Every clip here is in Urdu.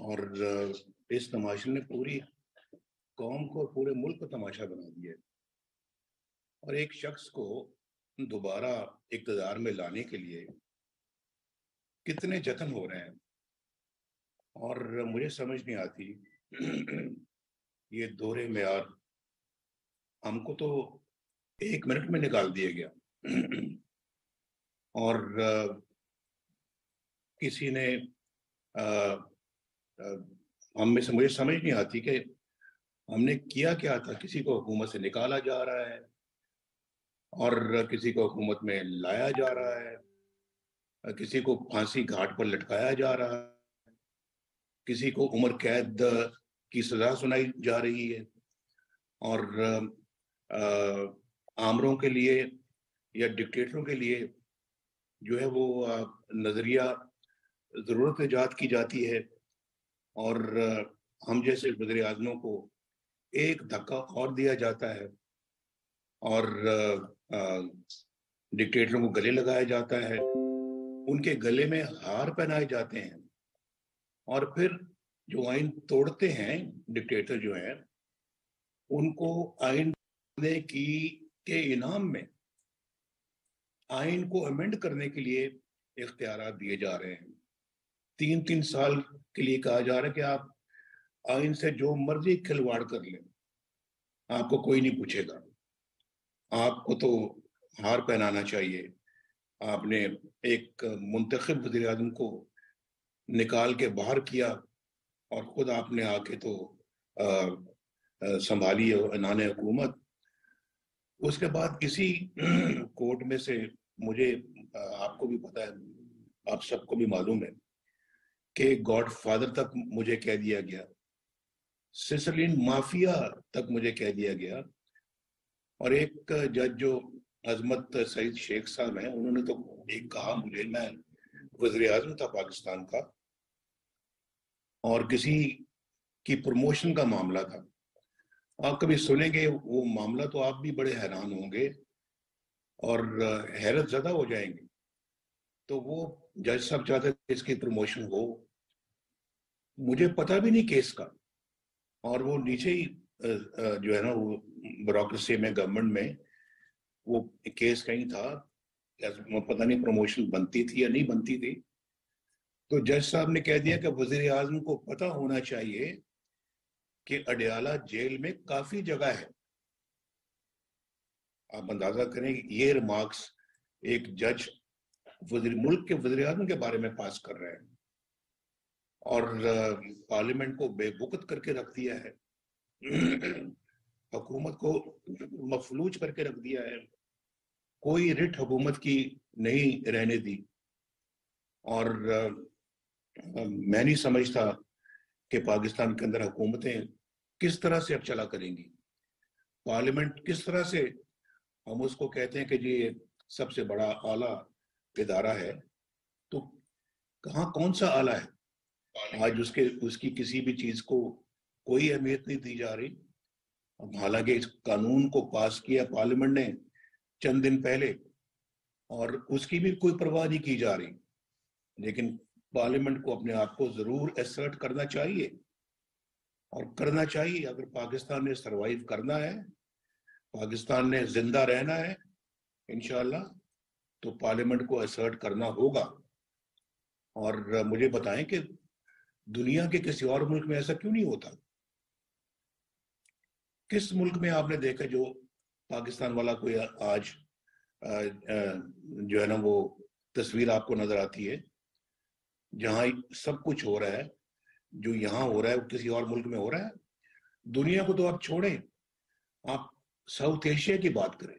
اور اس تماشے نے پوری قوم کو اور پورے ملک کو تماشا بنا دیا ہے۔ اور ایک شخص کو دوبارہ اقتدار میں لانے کے لیے کتنے جتن ہو رہے ہیں، اور مجھے سمجھ نہیں آتی یہ دورے معیار ہم کو تو 1 منٹ میں نکال دیا گیا اور کسی نے ہم میں سے مجھے سمجھ نہیں آتی کہ ہم نے کیا کیا تھا۔ کسی کو حکومت سے نکالا جا رہا ہے اور کسی کو حکومت میں لایا جا رہا ہے، کسی کو پھانسی گھاٹ پر لٹکایا جا رہا ہے، کسی کو عمر قید کی سزا سنائی جا رہی ہے، اور آمروں کے لیے یا ڈکٹیٹروں کے لیے جو ہے وہ نظریہ ضرورت ایجاد کی جاتی ہے، اور ہم جیسے وزیر اعظموں کو ایک دھکا اور دیا جاتا ہے اور ڈکٹیٹروں کو گلے لگایا جاتا ہے، ان کے گلے میں ہار پہنائے جاتے ہیں، اور پھر جو آئین توڑتے ہیں ڈکٹیٹر جو ہیں ان کو آئین کے انعام میں آئین کو امینڈ کرنے کے لیے اختیارات دیے جا رہے ہیں۔ 3 سال کے لیے کہا جا رہا ہے کہ آپ آئین سے جو مرضی کھلواڑ کر لیں، آپ کو کوئی نہیں پوچھے گا، آپ کو تو ہار پہنانا چاہیے۔ آپ نے ایک منتخب وزیر اعظم کو نکال کے باہر کیا اور خود آپ نے آ کے تو سنبھالی عنان حکومت۔ اس کے بعد کسی کورٹ میں سے مجھے آپ کو بھی پتا ہے، آپ سب کو بھی معلوم ہے کہ گاڈ فادر تک مجھے کہہ دیا گیا، سسلین مافیا تک مجھے کہہ دیا گیا، اور ایک جج جو عظمت سعید شیخ صاحب ہیں انہوں نے تو ایک کہا مجھے، میں وزیر اعظم تھا پاکستان کا اور کسی کی پروموشن کا معاملہ تھا، آپ کبھی سنیں گے وہ معاملہ تو آپ بھی بڑے حیران ہوں گے اور حیرت زدہ ہو جائیں گے۔ تو وہ جج صاحب چاہتے تھے اس کی پروموشن ہو، مجھے پتہ بھی نہیں کیس کا، اور وہ نیچے ہی جو ہے نا وہ بیوروکریسی میں گورنمنٹ میں وہ کیس کہیں تھا، پتہ نہیں پروموشن بنتی تھی یا نہیں بنتی تھی، تو جج صاحب نے کہہ دیا کہ وزیر اعظم کو پتہ ہونا چاہیے کہ اڈیالہ جیل میں کافی جگہ ہے۔ آپ اندازہ کریں کہ یہ ریمارکس ایک جج ملک کے وزیر اعظم کے بارے میں پاس کر رہے ہیں، اور پارلیمنٹ کو بے وقت کر کے رکھ دیا ہے، حکومت کو مفلوج کر کے رکھ دیا ہے، کوئی رٹ حکومت کی نہیں رہنے دی۔ اور میں نہیں سمجھتا کہ پاکستان کے اندر حکومتیں کس طرح سے اب چلا کریں گی، پارلیمنٹ کس طرح سے، ہم اس کو کہتے ہیں کہ جی سب سے بڑا اعلیٰ ادارہ ہے، تو کہاں کون سا اعلیٰ ہے؟ آج اس کی کسی بھی چیز کو کوئی اہمیت نہیں دی جا رہی۔ حالانکہ اس قانون کو پاس کیا پارلیمنٹ نے چند دن پہلے اور اس کی بھی کوئی پرواہ نہیں کی جا رہی، لیکن پارلیمنٹ کو اپنے آپ کو ضرور ایسرٹ کرنا چاہیے، اور کرنا چاہیے۔ اگر پاکستان نے سروائیو کرنا ہے، پاکستان نے زندہ رہنا ہے انشاءاللہ، تو پارلیمنٹ کو ایسرٹ کرنا ہوگا۔ اور مجھے بتائیں کہ دنیا کے کسی اور ملک میں ایسا کیوں نہیں ہوتا؟ کس ملک میں آپ نے دیکھا جو پاکستان والا کوئی آج جو ہے نا وہ تصویر آپ کو نظر آتی ہے جہاں سب کچھ ہو رہا ہے، جو یہاں ہو رہا ہے وہ کسی اور ملک میں ہو رہا ہے؟ دنیا کو تو آپ چھوڑیں، آپ ساؤتھ ایشیا کی بات کریں،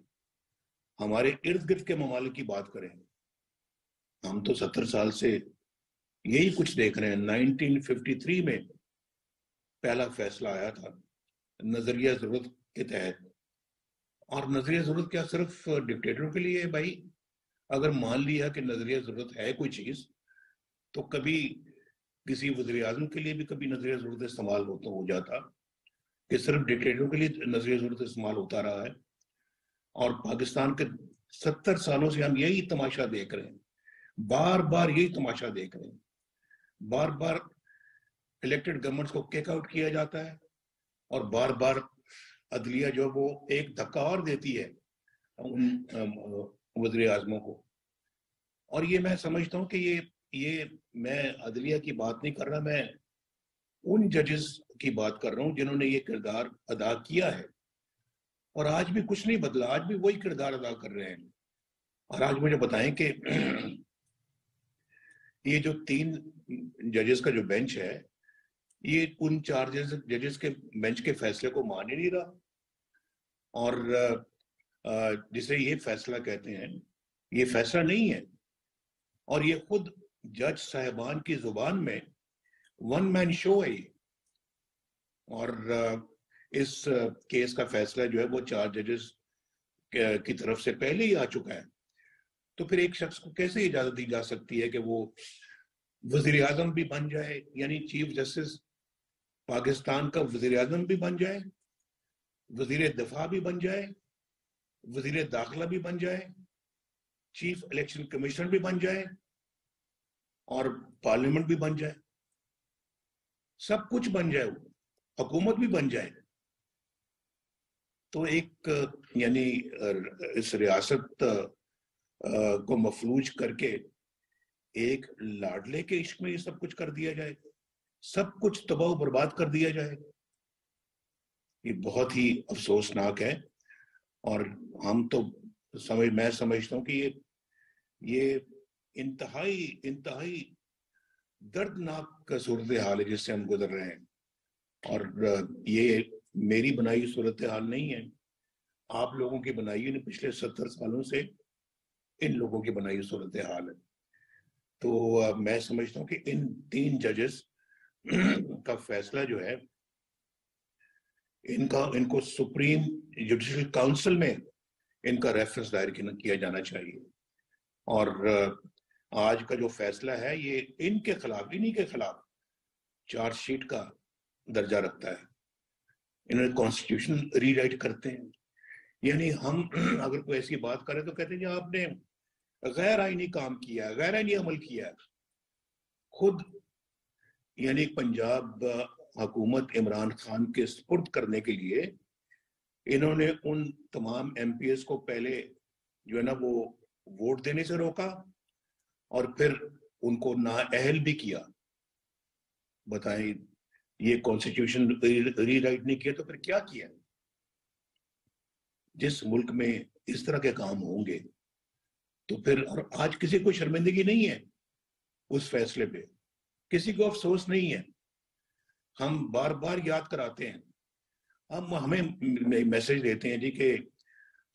ہمارے ارد گرد کے ممالک کی بات کریں۔ ہم تو 70 سال سے یہی کچھ دیکھ رہے ہیں۔ 1953 میں پہلا فیصلہ آیا تھا نظریہ ضرورت کے تحت، اور نظریہ ضرورت کیا صرف ڈکٹیٹروں کے لیے ہے بھائی؟ اگر مان لیا کہ نظریہ ضرورت ہے کوئی چیز، تو کبھی کسی وزیر اعظم کے لیے بھی کبھی نظریہ ضرورت استعمال ہو جاتا کہ صرف ڈکٹیٹروں کے لیے نظریہ ضرورت استعمال ہوتا رہا ہے؟ اور پاکستان کے 70 سالوں سے ہم یہی تماشا دیکھ رہے ہیں، بار بار یہی تماشا دیکھ رہے ہیں، بار بار الیکٹڈ گورنمنٹس کو کیک آؤٹ کیا جاتا ہے اور بار بار عدلیہ جو وہ ایک دھکا اور دیتی ہے ان وزیر اعظموں کو. اور یہ میں سمجھتا ہوں کہ یہ میں عدلیہ کی بات نہیں کر رہا, میں ان ججز کی بات کر رہا ہوں جنہوں نے یہ کردار ادا کیا ہے اور آج بھی کچھ نہیں بدلا, آج بھی وہی کردار ادا کر رہے ہیں. اور آج مجھے بتائیں کہ یہ جو 3 ججز کا جو بینچ ہے, یہ ان 4 ججز کے بینچ کے فیصلے کو مان ہی نہیں رہا, اور جسے یہ فیصلہ کہتے ہیں یہ فیصلہ نہیں ہے. اور یہ خود جج صاحبان کی زبان میں ون مین شو ہے یہ. اور اس کیس کا فیصلہ جو ہے وہ 4 ججز کی طرف سے پہلے ہی آ چکا ہے. تو پھر ایک شخص کو کیسے اجازت دی جا سکتی ہے کہ وہ وزیر اعظم بھی بن جائے, یعنی چیف جسٹس پاکستان کا وزیر اعظم بھی بن جائے, وزیر دفاع بھی بن جائے, وزیر داخلہ بھی بن جائے, چیف الیکشن کمیشنر بھی بن جائے اور پارلیمنٹ بھی بن جائے, سب کچھ بن جائے, حکومت بھی بن جائے. تو ایک یعنی اس ریاست کو مفلوج کر کے ایک لاڈلے کے عشق میں یہ سب کچھ کر دیا جائے, سب کچھ تباہ و برباد کر دیا جائے, یہ بہت ہی افسوسناک ہے. اور ہم تو میں سمجھتا ہوں کہ یہ انتہائی دردناک صورتحال ہے جس سے ہم گزر رہے ہیں. اور یہ میری بنائی صورتحال نہیں ہے, آپ لوگوں کی بنائی نے پچھلے 70 سالوں سے ان لوگوں کی بنائی صورتحال ہے. تو میں سمجھتا ہوں کہ ان 3 ججز کا فیصلہ جو ہے ان کو سپریم جوڈیشل کاؤنسل میں ان کا ریفرنس دائر کیا جانا چاہیے. اور آج کا جو فیصلہ ہے یہ ان کے خلاف, انہی کے خلاف چارج شیٹ کا درجہ رکھتا ہے. انہوں نے کانسٹیٹیوشن ری رائٹ کرتے ہیں. یعنی ہم اگر کوئی ایسی بات کریں تو کہتے ہیں کہ آپ نے غیر آئینی کام کیا ہے, غیر آئینی عمل کیا ہے. خود یعنی پنجاب حکومت عمران خان کے سپرد کرنے کے لیے انہوں نے ان تمام ایم پی ایس کو پہلے جو ہے نا وہ ووٹ دینے سے روکا اور پھر ان کو نااہل بھی کیا. بتائیں, یہ کانسٹیٹیوشن ری رائٹ نہیں کیا تو پھر کیا کیا؟ جس ملک میں اس طرح کے کام ہوں گے تو پھر, اور آج کسی کو شرمندگی نہیں ہے اس فیصلے پہ, کسی کو افسوس نہیں ہے. ہم بار بار یاد کراتے ہیں, ہمیں میسج دیتے ہیں جی کہ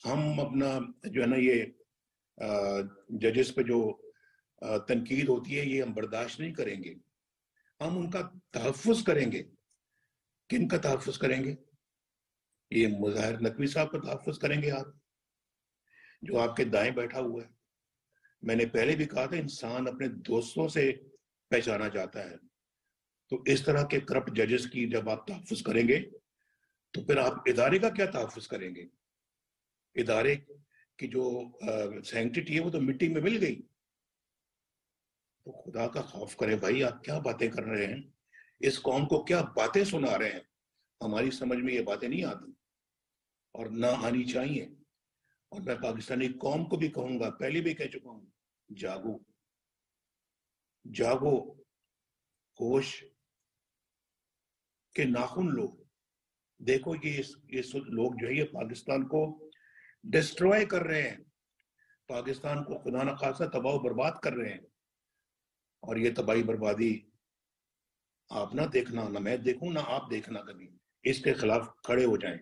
ہم اپنا جو ہے نا یہ ججز پہ جو تنقید ہوتی ہے یہ ہم برداشت نہیں کریں گے, ہم ان کا تحفظ کریں گے. کن کا تحفظ کریں گے؟ یہ مظاہر نقوی صاحب کا تحفظ کریں گے آپ, جو آپ کے دائیں بیٹھا ہوا ہے. میں نے پہلے بھی کہا تھا انسان اپنے دوستوں سے پہچانا جاتا ہے. تو اس طرح کے کرپٹ ججز کی جب آپ تحفظ کریں گے تو پھر آپ ادارے کا کیا تحفظ کریں گے؟ ادارے کی جو سینکٹیٹی ہے وہ تو مٹی میں مل گئی. تو خدا کا خوف کرے بھائی, آپ کیا باتیں کر رہے ہیں, اس قوم کو کیا باتیں سنا رہے ہیں. ہماری سمجھ میں یہ باتیں نہیں آتی اور نہ آنی چاہیے. اور میں پاکستانی قوم کو بھی کہوں گا, پہلے بھی کہہ چکا ہوں, جاگو جاگو, ہوش کے ناخن لو. دیکھو یہ لوگ جو ہے یہ پاکستان کو ڈسٹروائے کر رہے ہیں, پاکستان کو خدا نہ خاصہ تباہ و برباد کر رہے ہیں. اور یہ تباہی بربادی آپ نہ دیکھنا, نہ میں دیکھوں, نہ آپ دیکھنا کبھی. اس کے خلاف کھڑے ہو جائیں.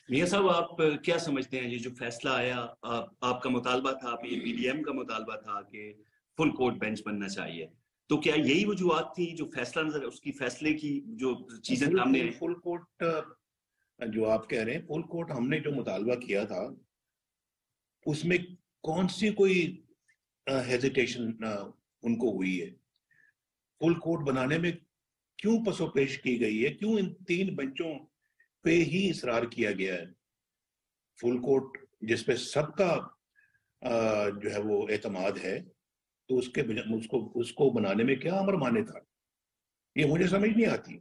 میاں صاحب, آپ کیا سمجھتے ہیں یہ جو فیصلہ آیا, آپ کا مطالبہ تھا, پی ڈی ایم کا مطالبہ تھا کہ فل کورٹ بینچ بننا چاہیے, تو کیا یہی وجوہات تھی جو فیصلہ نظر اس کی فیصلے کی جو چیزیں سامنے فل کورٹ جو آپ کہہ رہے ہیں, فل کورٹ ہم نے جو مطالبہ کیا تھا اس میں کون سی کوئی ہیزیٹیشن ان کو ہوئی ہے؟ فل کورٹ بنانے میں کیوں پسو پیش کی گئی ہے, کیوں ان 3 بینچوں پہ ہی اصرار کیا گیا ہے؟ فل کورٹ جس پہ سب کا جو ہے وہ اعتماد ہے, تو اس کو بنانے میں کیا امر مانے تھا؟ یہ مجھے سمجھ نہیں آتی.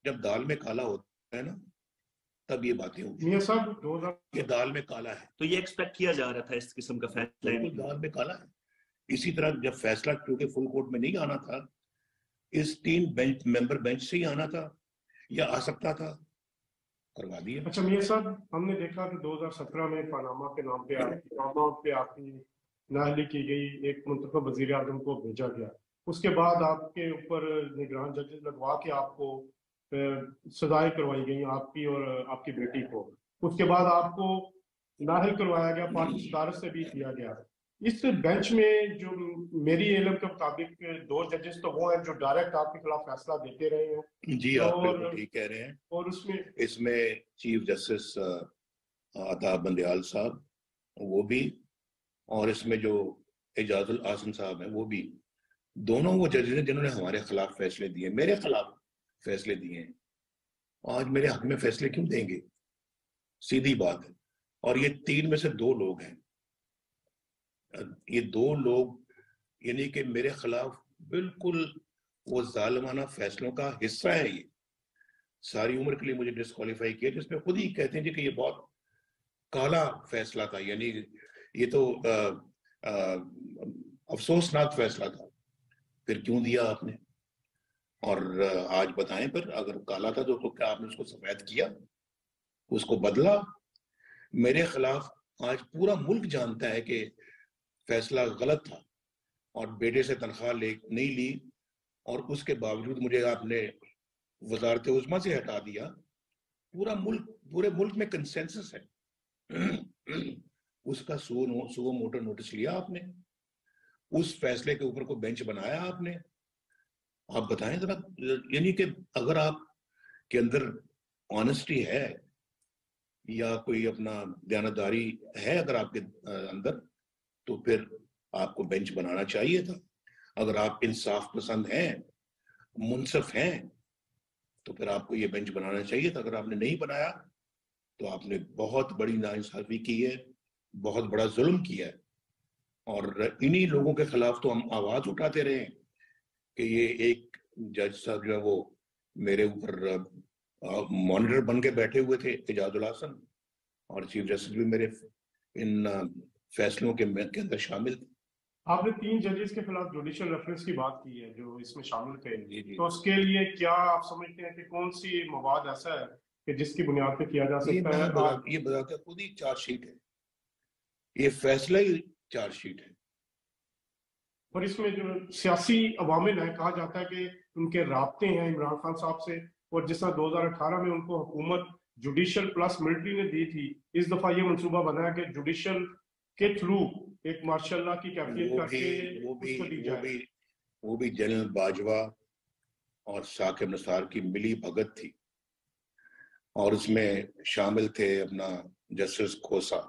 جب دال میں کالا ہوتا ہے نا تب یہ باتیں ہوتی ہیں. یہ دال میں کالا ہے تو یہ ایکسپیکٹ کیا جا رہا تھا اس قسم کا فیصلہ. دال میں کالا ہے. اسی طرح جب فیصلہ کیونکہ فل کورٹ میں نہیں آنا تھا, اس 3 ممبر بینچ سے ہی آنا تھا یا آ سکتا تھا, کروا دیا. اچھا میاں صاحب, ہم نے دیکھا کہ 2017 میں پاناما کے نام پہ آپ کی نااہلی کی گئی, ایک منتخب وزیر اعظم کو بھیجا گیا, اس کے بعد آپ کے اوپر نگران ججز لگوا کے آپ کو سزائیں کروائی گئی, آپ کی اور آپ کی بیٹی کو. اس کے بعد آپ کو نااہل کروایا گیا, پارٹی صدارت سے بھی کیا گیا. اس بینچ میں جو میری علم کے مطابق 2 ججز تو وہ ہیں جو ڈائریکٹ آپ کے خلاف فیصلہ دیتے رہے ہیں. جی آپ بالکل ٹھیک کہہ رہے ہیں. اور اس میں چیف جسٹس عطا بندیال صاحب وہ بھی, اور اس میں جو اعجاز الاحسن صاحب ہیں وہ بھی, دونوں وہ ججز ہیں جنہوں نے ہمارے خلاف فیصلے دیے, میرے خلاف فیصلے دیے ہیں. آج میرے حق میں فیصلے کیوں دیں گے؟ سیدھی بات ہے. اور یہ 3 میں سے 2 لوگ ہیں, یہ 2 لوگ یعنی کہ میرے خلاف بالکل وہ ظالمانہ فیصلوں کا حصہ ہے. یہ ساری عمر کے لیے مجھے ڈسکوالیفائی کیا, جس میں خود ہی کہتے ہیں جی کہ یہ بہت کالا فیصلہ تھا, یعنی یہ تو افسوسناک فیصلہ تھا. پھر کیوں دیا آپ نے؟ اور آج بتائیں, پھر اگر کالا تھا تو کیا آپ نے اس کو سفید کیا, اس کو بدلا؟ میرے خلاف آج پورا ملک جانتا ہے کہ فیصلہ غلط تھا, اور بیٹے سے تنخواہ نہیں لی, اور اس کے باوجود مجھے آپ نے وزارت عظمیٰ سے ہٹا دیا. پورے ملک میں کنسنسس ہے. اس کا سو موٹر نوٹس لیا آپ نے, اس فیصلے کے اوپر کو بینچ بنایا آپ نے. آپ بتائیں ذرا, یعنی کہ اگر آپ کے اندر آنےسٹی ہے یا کوئی اپنا دیانتداری ہے اگر آپ کے اندر, تو پھر آپ کو بینچ بنانا چاہیے تھا. اگر آپ انصاف پسند ہیں, منصف ہیں, تو پھر آپ کو یہ بینچ بنانا چاہیے تھا. اگر آپ نے نہیں بنایا تو آپ نے بہت بڑی ناانصافی کی ہے, بہت بڑا ظلم کیا ہے. اور انہی لوگوں کے خلاف تو ہم آواز اٹھاتے رہے ہیں کہ یہ ایک جج صاحب جو ہے وہ میرے اوپر مانیٹر بن کے بیٹھے ہوئے تھے, اعجاز الاحسن, اور چیف جسٹس بھی میرے ان فیصلوں کے اندر شامل تھے. آپ نے 3 ججز کے خلاف جوڈیشل ریفرنس کی بات کی ہے جو اس میں شامل تھے, تو اس کے لیے کیا آپ سمجھتے ہیں کہ کون سی مواد ایسا ہے کہ جس کی بنیاد پہ کیا جا سکتا ہے؟ یہ بتاتے خود ہی چارج شیٹ ہے, یہ فیصلہ ہی چارج شیٹ ہے. اور اس میں جو سیاسی عوامل ہیں, کہا جاتا ہے کہ ان کے رابطے ہیں عمران خان صاحب سے, اور جس طرح 2018 میں ان کو حکومت جوڈیشل پلس ملٹری نے دی تھی, اس دفعہ یہ منصوبہ بنا ہے کہ جوڈیشل کے تھرو ایک ماشاء اللہ کی کیفیت کر کے اس کو دی جائے. وہ بھی جنرل باجوہ اور ثاقب نثار کی ملی بھگت تھی, اور اس میں شامل تھے اپنا جسٹس کھوسا,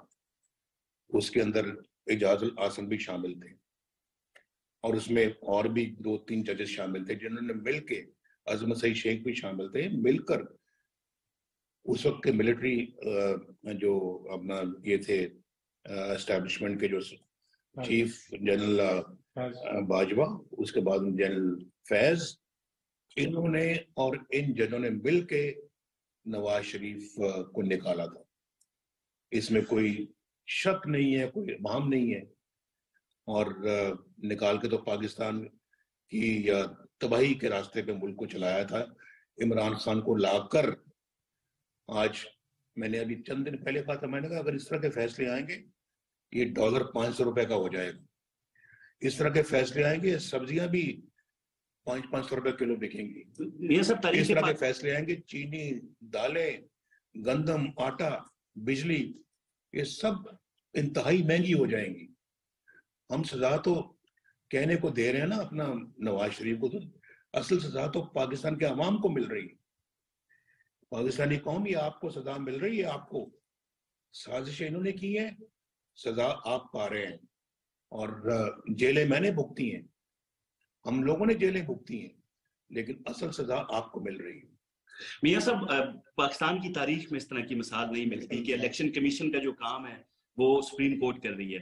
اس کے اندر اعجاز الاحسن بھی شامل تھے, اور اس میں اور بھی 2-3 ججز شامل تھے جنہوں نے مل کے, عظمت سعید شیخ بھی شامل تھے, مل کر اس وقت کے ملٹری جو اپنا یہ تھے اسٹیبلشمنٹ کے جو چیف جنرل باجوہ, اس کے بعد جنرل فیض, انہوں نے اور ان ججوں نے مل کے نواز شریف کو نکالا تھا. اس میں کوئی شک نہیں ہے, کوئی ابہام نہیں ہے, اور نکال کے تو پاکستان کی یا تباہی کے راستے پہ ملک کو چلایا تھا. عمران خان کو لا کر آج میں نے ابھی چند دن پہلے کہا تھا, میں نے کہا اگر اس طرح کے فیصلے آئیں گے یہ ڈالر 500 روپے کا ہو جائے گا. اس طرح کے فیصلے آئیں گے سبزیاں بھی 500 روپے کلو بکیں گی. اس طرح کے فیصلے آئیں گے چینی, دالیں, گندم, آٹا, بجلی, یہ سب انتہائی مہنگی ہو جائیں گی. ہم سزا تو کہنے کو دے رہے ہیں نا اپنا نواز شریف کو, تو اصل سزا تو پاکستان کے عوام کو مل رہی ہے. پاکستانی قوم یہ آپ کو سزا مل رہی ہے, آپ کو سازشیں انہوں نے کی ہیں, سزا آپ پا رہے ہیں, اور جیلیں میں نے بھگتی ہیں, ہم لوگوں نے جیلیں بھگتی ہیں, لیکن اصل سزا آپ کو مل رہی ہے. میاں صاحب, پاکستان کی تاریخ میں اس طرح کی مثال نہیں ملتی کہ الیکشن کمیشن کا جو کام ہے وہ سپریم کورٹ کر رہی ہے.